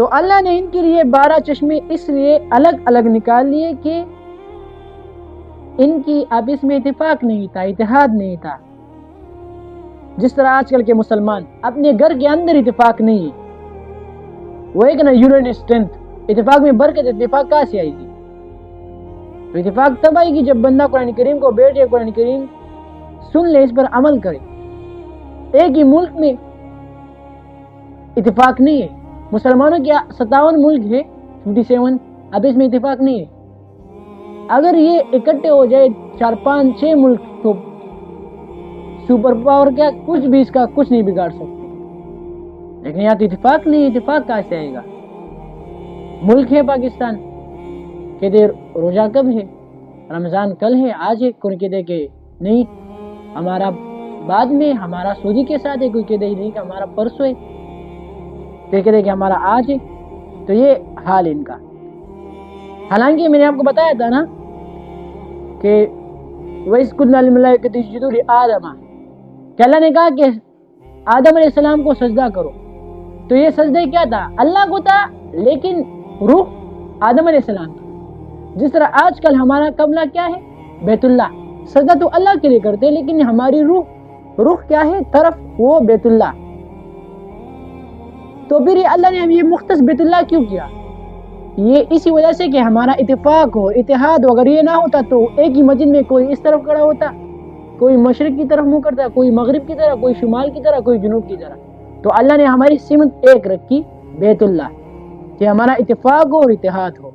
تو اللہ نے ان کے لیے 12 چشمے اس لیے الگ الگ نکال لیے کہ ان کی آپس میں اتفاق نہیں تھا، اتحاد نہیں تھا۔ جس طرح آج کل کے مسلمان اپنے گھر کے اندر اتفاق نہیں ہے، وہ ایک نا یونین اسٹرینتھ، اتفاق میں برکت، اتفاق کہاں سے آئے گی؟ تو اتفاق تب آئے گی جب بندہ قرآن کریم کو بیٹھے، قرآن کریم سن لے، اس پر عمل کرے۔ ایک ہی ملک میں اتفاق نہیں ہے، مسلمانوں کے 57 ملک ہے، 57، اب اس میں اتفاق نہیں ہے۔ اگر یہ اکٹھے ہو جائے 4 5 6 ملک تو سپر پاور کیا کچھ بھی اس کا کچھ نہیں بگاڑ سکتے، لیکن یہاں تو اتفاق نہیں، اتفاق کہاں سے آئے گا؟ ملک ہے پاکستان، کہتے روزہ کب ہے، رمضان کل ہے، آج ہے، کوئی کہتے کہ نہیں ہمارا بعد میں، ہمارا سعودی کے ساتھ ہے، کوئی کہتے نہیں کہ ہمارا پرسوں ہے، کوئی کہتے کہ ہمارا آج ہے۔ تو یہ حال ان کا۔ حالانکہ میں نے آپ کو بتایا تھا نا کہ وَإِذْ قُلْنَا لِلْمَلَائِكَةِ اسْجُدُوا لِآدَمَ، کہ اللہ نے کہا کہ آدم علیہ السلام کو سجدہ کرو۔ تو یہ سجدہ کیا تھا؟ اللہ کو تھا، لیکن روح آدم علیہ السلام کی۔ جس طرح آج کل ہمارا قبلہ کیا ہے؟ بیت اللہ، سجدہ تو اللہ کے لیے کرتے ہیں، لیکن ہماری روح کیا ہے؟ طرف وہ بیت اللہ۔ تو پھر یہ اللہ نے یہ مختص بیت اللہ کیوں کیا؟ یہ اسی وجہ سے کہ ہمارا اتفاق ہو، اتحاد ہو۔ اگر یہ نہ ہوتا تو ایک ہی مسجد میں کوئی اس طرف کھڑا ہوتا، کوئی مشرق کی طرف منہ کرتا، کوئی مغرب کی طرف، کوئی شمال کی طرف، کوئی جنوب کی طرف۔ تو اللہ نے ہماری سمت ایک رکھی، بیت اللہ، کہ ہمارا اتفاق ہو اور اتحاد ہو۔